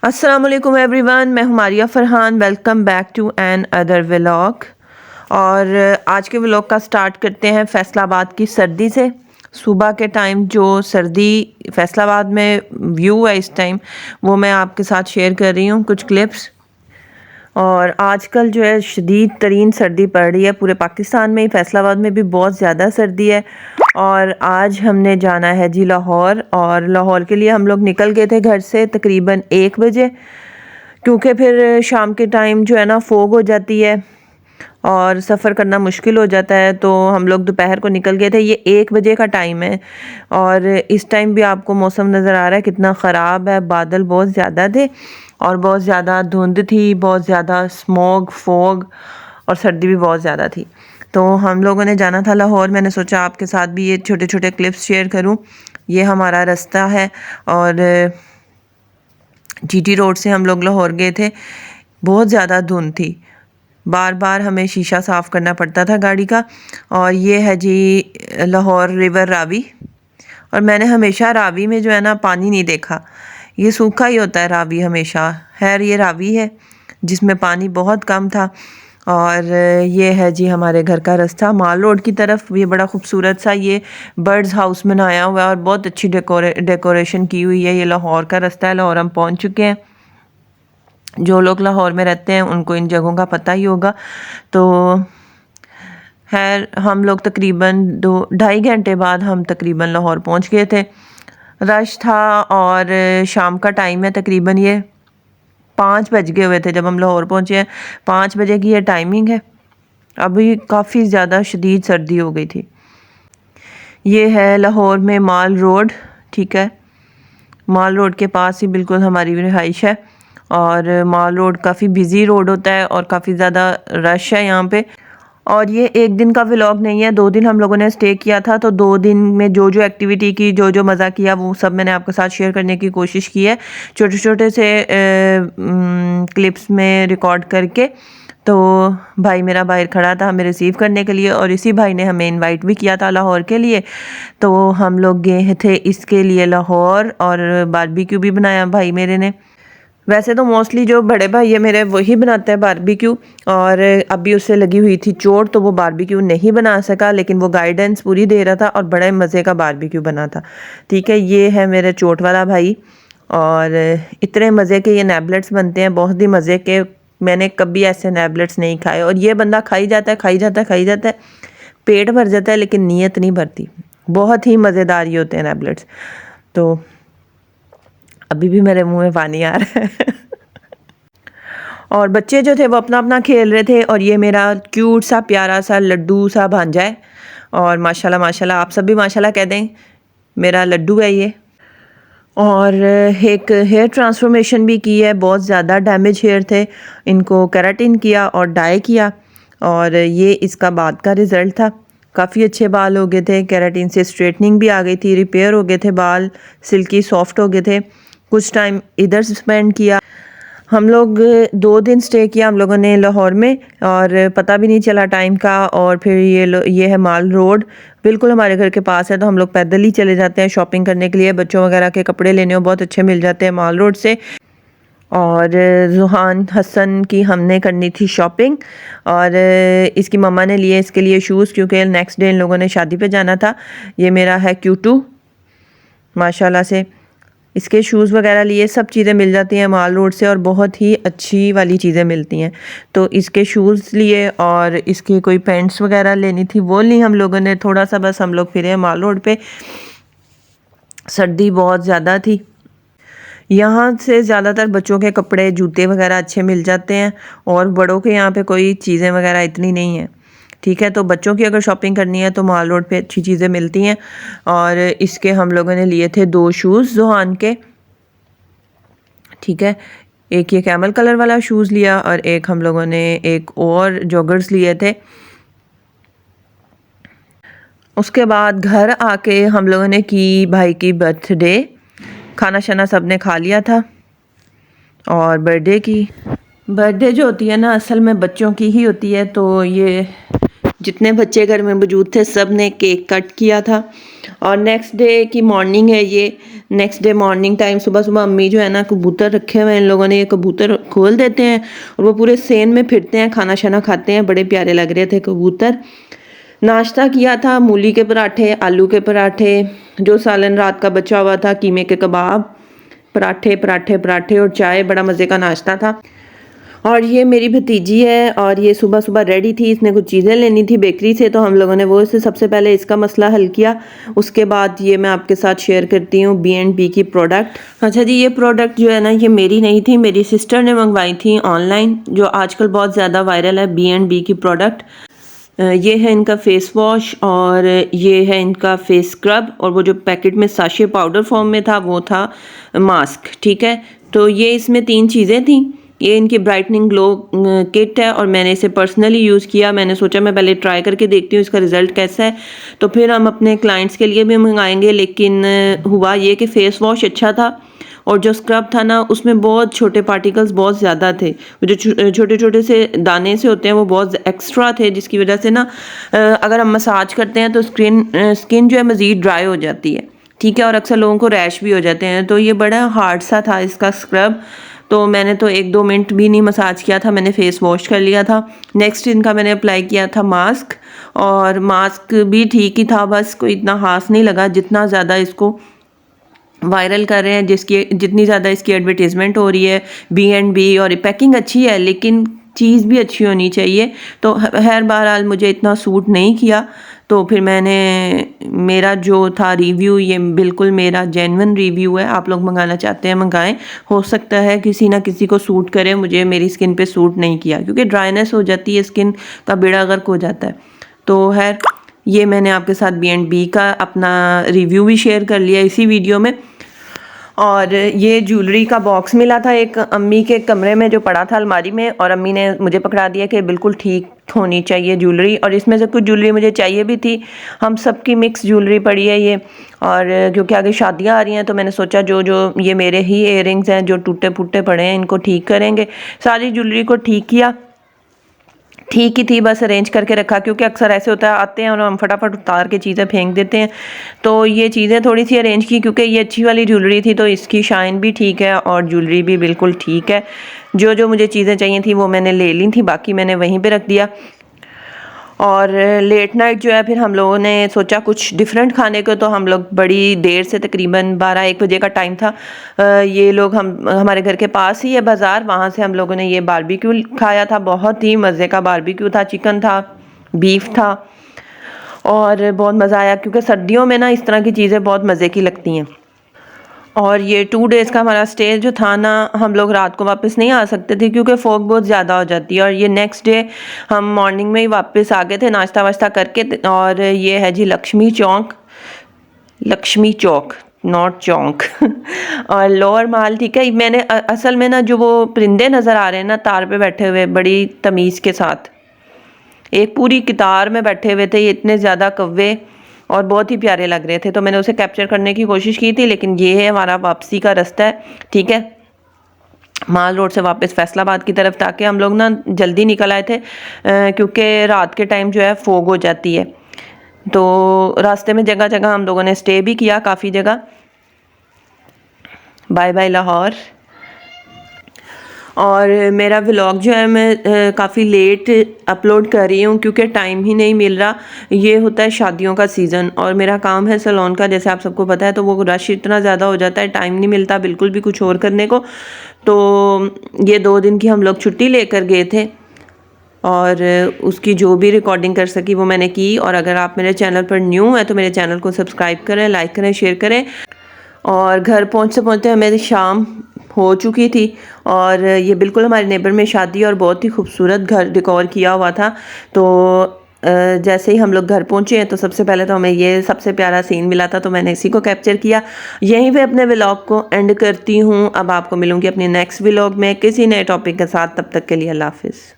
अस्सलाम वालेकुम एवरीवन, मैं हूं Maria Farhan. Welcome back to another vlog. और आज के व्लॉग का स्टार्ट करते हैं फैसलाबाद की सर्दी से। सुबह के टाइम जो सर्दी फैसलाबाद में व्यू है इस टाइम, वो मैं आपके साथ शेयर कर रही हूँ कुछ क्लिप्स। और आजकल जो है शदीद तरीन सर्दी पड़ रही है पूरे पाकिस्तान में ही, फैसलाबाद में भी बहुत ज़्यादा सर्दी है। और आज हमने जाना है जी लाहौर, और लाहौर के लिए हम लोग निकल गए थे घर से तकरीबन 1 बजे, क्योंकि फिर शाम के टाइम जो है ना फोग हो जाती है और सफ़र करना मुश्किल हो जाता है। तो हम लोग दोपहर को निकल गए थे। ये 1 बजे का टाइम है और इस टाइम भी आपको मौसम नज़र आ रहा है कितना ख़राब है। बादल बहुत ज़्यादा थे और बहुत ज़्यादा धुंध थी, बहुत ज़्यादा स्मॉग फोग, और सर्दी भी बहुत ज़्यादा थी। तो हम लोगों ने जाना था लाहौर। मैंने सोचा आपके साथ भी ये छोटे छोटे क्लिप्स शेयर करूं। ये हमारा रास्ता है और जीटी रोड से हम लोग लाहौर गए थे। बहुत ज़्यादा धुंध थी, बार बार हमें शीशा साफ़ करना पड़ता था गाड़ी का। और ये है जी लाहौर रिवर रावी। और मैंने हमेशा रावी में जो है ना पानी नहीं देखा, ये सूखा ही होता है रावी हमेशा। खैर ये रावी है जिसमें पानी बहुत कम था। और ये है जी हमारे घर का रास्ता माल रोड की तरफ। ये बड़ा खूबसूरत सा ये बर्ड्स हाउस बनाया हुआ है और बहुत अच्छी डेकोरेशन की हुई है। ये लाहौर का रास्ता है, लाहौर हम पहुंच चुके हैं। जो लोग लाहौर में रहते हैं उनको इन जगहों का पता ही होगा। तो खैर हम लोग तकरीबन 2-2.5 घंटे बाद हम तकरीबन लाहौर पहुंच गए थे। रश था और शाम का टाइम है, तकरीबन ये 5 बज गए हुए थे जब हम लाहौर पहुंचे हैं। 5 बजे की ये टाइमिंग है। अभी काफ़ी ज़्यादा शदीद सर्दी हो गई थी। ये है लाहौर में माल रोड, ठीक है। माल रोड के पास ही बिल्कुल हमारी रिहाइश है। और माल रोड काफ़ी बिज़ी रोड होता है और काफ़ी ज़्यादा रश है यहाँ पे। और ये एक दिन का व्लॉग नहीं है, 2 दिन हम लोगों ने स्टे किया था। तो 2 दिन में जो जो एक्टिविटी की, जो जो मज़ा किया, वो सब मैंने आपके साथ शेयर करने की कोशिश की है छोटे छोटे से क्लिप्स में रिकॉर्ड करके। तो भाई मेरा बाहर खड़ा था हमें रिसीव करने के लिए, और इसी भाई ने हमें इनवाइट भी किया था लाहौर के लिए। तो हम लोग गए थे इसके लिए लाहौर, और बारबेक्यू भी बनाया भाई मेरे ने। वैसे तो मोस्टली जो बड़े भाई है मेरे वही बनाते हैं बारबेक्यू, और अभी उससे लगी हुई थी चोट तो वो बारबेक्यू नहीं बना सका, लेकिन वो गाइडेंस पूरी दे रहा था और बड़े मज़े का बारबेक्यू बना था। ठीक है, ये है मेरे चोट वाला भाई। और इतने मज़े के ये नैबलेट्स बनते हैं, बहुत ही मज़े के। मैंने कभी ऐसे नैबलेट्स नहीं खाए। और ये बंदा खाई जाता है, खाई जाता है, खाई जाता है, पेट भर जाता है, लेकिन नीयत नहीं भरती। बहुत ही मज़ेदार ये होते हैं नैबलेट्स। तो अभी भी मेरे मुंह में पानी आ रहा है। और बच्चे जो थे वो अपना अपना खेल रहे थे। और ये मेरा क्यूट सा प्यारा सा लड्डू सा भांजा है। और माशाल्लाह माशाल्लाह, आप सब भी माशाल्लाह कह दें, मेरा लड्डू है ये। और एक हेयर ट्रांसफॉर्मेशन भी की है, बहुत ज़्यादा डैमेज हेयर थे, इनको केराटिन किया और डाई किया। और ये इसका बाद का रिज़ल्ट था। काफ़ी अच्छे बाल हो गए थे, केराटिन से स्ट्रेटनिंग भी आ गई थी, रिपेयर हो गए थे बाल, सिल्की सॉफ्ट हो गए थे। कुछ टाइम इधर स्पेंड किया हम लोग। 2 दिन स्टे किया हम लोगों ने लाहौर में, और पता भी नहीं चला टाइम का। और फिर ये है माल रोड, बिल्कुल हमारे घर के पास है। तो हम लोग पैदल ही चले जाते हैं शॉपिंग करने के लिए। बच्चों वगैरह के कपड़े लेने हो बहुत अच्छे मिल जाते हैं माल रोड से। और जुहान हसन की हमने करनी थी शॉपिंग, और इसकी मम्मा ने लिए इसके लिए शूज़, क्योंकि नेक्स्ट डे इन लोगों ने शादी पे जाना था। ये मेरा है Q2 माशाल्लाह से। इसके शूज़ वगैरह लिए, सब चीज़ें मिल जाती हैं माल रोड से, और बहुत ही अच्छी वाली चीज़ें मिलती हैं। तो इसके शूज़ लिए, और इसकी कोई पैंट्स वगैरह लेनी थी वो ली हम लोगों ने। थोड़ा सा बस हम लोग फिरे माल रोड पे। सर्दी बहुत ज़्यादा थी। यहाँ से ज़्यादातर बच्चों के कपड़े जूते वगैरह अच्छे मिल जाते हैं, और बड़ों के यहाँ पे कोई चीज़ें वगैरह इतनी नहीं है। ठीक है, तो बच्चों की अगर शॉपिंग करनी है तो माल रोड पे अच्छी चीज़ें मिलती हैं। और इसके हम लोगों ने लिए थे 2 शूज़ जुहान के। ठीक है, एक ये कैमल कलर वाला शूज़ लिया, और एक हम लोगों ने एक और जॉगर्स लिए थे। उसके बाद घर आके हम लोगों ने की भाई की बर्थडे। खाना शाना सब ने खा लिया था। और बर्थडे जो होती है ना, असल में बच्चों की ही होती है। तो ये जितने बच्चे घर में मौजूद थे सब ने केक कट किया था, और नेक्स्ट डे की मॉर्निंग है ये। नेक्स्ट डे मॉर्निंग टाइम सुबह सुबह अम्मी जो है ना कबूतर रखे हुए हैं इन लोगों ने, ये कबूतर खोल देते हैं और वो पूरे सेन में फिरते हैं, खाना शाना खाते हैं, बड़े प्यारे लग रहे थे कबूतर। नाश्ता किया था मूली के पराठे, आलू के पराठे, जो सालन रात का बचा हुआ था, कीमे के कबाब, पराठे पराठे पराठे और चाय। बड़ा मज़े का नाश्ता था। और ये मेरी भतीजी है और ये सुबह सुबह रेडी थी, इसने कुछ चीज़ें लेनी थी बेकरी से, तो हम लोगों ने वो इससे सबसे पहले इसका मसला हल किया। उसके बाद ये मैं आपके साथ शेयर करती हूँ B&B की प्रोडक्ट। अच्छा जी, ये प्रोडक्ट जो है ना ये मेरी नहीं थी, मेरी सिस्टर ने मंगवाई थी ऑनलाइन, जो आजकल बहुत ज़्यादा वायरल है B&B की प्रोडक्ट। ये है इनका फेस वॉश और ये है इनका फेस स्क्रब, और वो जो पैकेट में साशे पाउडर फॉर्म में था वो था मास्क। ठीक है, तो ये इसमें 3 चीज़ें थी। ये इनकी ब्राइटनिंग ग्लो किट है और मैंने इसे पर्सनली यूज़ किया। मैंने सोचा मैं पहले ट्राई करके देखती हूँ इसका रिज़ल्ट कैसा है, तो फिर हम अपने क्लाइंट्स के लिए भी मंगाएंगे। लेकिन हुआ ये कि फेस वॉश अच्छा था और जो स्क्रब था ना उसमें बहुत छोटे पार्टिकल्स बहुत ज़्यादा थे, जो छोटे छोटे से दाने से होते हैं वो बहुत एक्स्ट्रा थे, जिसकी वजह से ना अगर हम मसाज करते हैं तो स्किन जो है मज़ीद ड्राई हो जाती है। ठीक है, और अक्सर लोगों को रैश भी हो जाते हैं। तो ये बड़ा हार्ड सा था इसका स्क्रब, तो मैंने तो 1-2 मिनट भी नहीं मसाज किया था, मैंने फेस वॉश कर लिया था। नेक्स्ट इनका मैंने अप्लाई किया था मास्क, और मास्क भी ठीक ही था, बस कोई इतना खास नहीं लगा। जितना ज़्यादा इसको वायरल कर रहे हैं, जितनी ज़्यादा इसकी एडवर्टीज़मेंट हो रही है B&B, और पैकिंग अच्छी है लेकिन चीज़ भी अच्छी होनी चाहिए, तो खैर बहरहाल मुझे इतना सूट नहीं किया। तो फिर मेरा जो था रिव्यू, ये बिल्कुल मेरा जेन्युइन रिव्यू है। आप लोग मंगाना चाहते हैं मंगाएं, हो सकता है किसी ना किसी को सूट करे, मुझे मेरी स्किन पे सूट नहीं किया क्योंकि ड्राइनेस हो जाती है, स्किन का बेड़ा गर्क हो जाता है। तो खैर ये मैंने आपके साथ B&B का अपना रिव्यू भी शेयर कर लिया इसी वीडियो में। और ये ज्वेलरी का बॉक्स मिला था एक अम्मी के कमरे में जो पड़ा था अलमारी में, और अम्मी ने मुझे पकड़ा दिया कि बिल्कुल ठीक होनी चाहिए ज्वेलरी, और इसमें से कुछ ज्वेलरी मुझे चाहिए भी थी। हम सबकी मिक्स ज्वेलरी पड़ी है ये, और क्योंकि आगे शादियां आ रही हैं तो मैंने सोचा जो ये मेरे ही इयररिंग्स हैं जो टूटे फूटे पड़े हैं इनको ठीक करेंगे। सारी ज्वेलरी को ठीक किया, ठीक ही थी, बस अरेंज करके रखा, क्योंकि अक्सर ऐसे होता है आते हैं और हम फटाफट उतार के चीज़ें फेंक देते हैं। तो ये चीज़ें थोड़ी सी अरेंज की, क्योंकि ये अच्छी वाली ज्वेलरी थी तो इसकी शाइन भी ठीक है और ज्वेलरी भी बिल्कुल ठीक है। जो जो मुझे चीज़ें चाहिए थी वो मैंने ले ली थी, बाकी मैंने वहीं पे रख दिया। और लेट नाइट जो है फिर हम लोगों ने सोचा कुछ डिफरेंट खाने को, तो हम लोग बड़ी देर से, तकरीबन 12-1 बजे का टाइम था, ये लोग हमारे घर के पास ही है बाज़ार, वहाँ से हम लोगों ने ये बारबेक्यू खाया था। बहुत ही मज़े का बारबेक्यू था, चिकन था, बीफ था, और बहुत मज़ा आया क्योंकि सर्दियों में ना इस तरह की चीज़ें बहुत मज़े की लगती हैं। और ये 2 डेज़ का हमारा स्टे जो था ना, हम लोग रात को वापस नहीं आ सकते थे क्योंकि फॉग बहुत ज़्यादा हो जाती है। और ये नेक्स्ट डे हम मॉर्निंग में ही वापस आ गए थे नाश्ता वाश्ता करके। और ये है जी लक्ष्मी चौक नॉट चौक और लोअर माल। ठीक है, मैंने असल में ना जो वो परिंदे नज़र आ रहे हैं ना तार पे बैठे हुए बड़ी तमीज़ के साथ, एक पूरी कतार में बैठे हुए थे, ये इतने ज़्यादा कौवे और बहुत ही प्यारे लग रहे थे, तो मैंने उसे कैप्चर करने की कोशिश की थी। लेकिन ये है हमारा वापसी का रास्ता है। ठीक है, माल रोड से वापस फैसलाबाद की तरफ, ताकि हम लोग ना जल्दी निकल आए थे क्योंकि रात के टाइम जो है फोग हो जाती है। तो रास्ते में जगह जगह हम लोगों ने स्टे भी किया, काफ़ी जगह। Bye bye Lahore. और मेरा व्लॉग जो है मैं काफ़ी लेट अपलोड कर रही हूँ क्योंकि टाइम ही नहीं मिल रहा। ये होता है शादियों का सीज़न और मेरा काम है सैलून का, जैसे आप सबको पता है, तो वो रश इतना ज़्यादा हो जाता है, टाइम नहीं मिलता बिल्कुल भी कुछ और करने को। तो ये 2 दिन की हम लोग छुट्टी लेकर गए थे और उसकी जो भी रिकॉर्डिंग कर सकी वो मैंने की। और अगर आप मेरे चैनल पर न्यू हैं तो मेरे चैनल को सब्सक्राइब करें, लाइक करें, शेयर करें। और घर पहुँचते पहुँचते हमें शाम हो चुकी थी और ये बिल्कुल हमारे नेबर में शादी और बहुत ही खूबसूरत घर डेकोर किया हुआ था। तो जैसे ही हम लोग घर पहुँचे हैं तो सबसे पहले तो हमें ये सबसे प्यारा सीन मिला था, तो मैंने इसी को कैप्चर किया। यहीं पे अपने व्लॉग को एंड करती हूँ। अब आपको मिलूँगी अपनी नेक्स्ट व्लॉग में किसी नए टॉपिक के साथ। तब तक के लिए अल्लाह हाफिज़।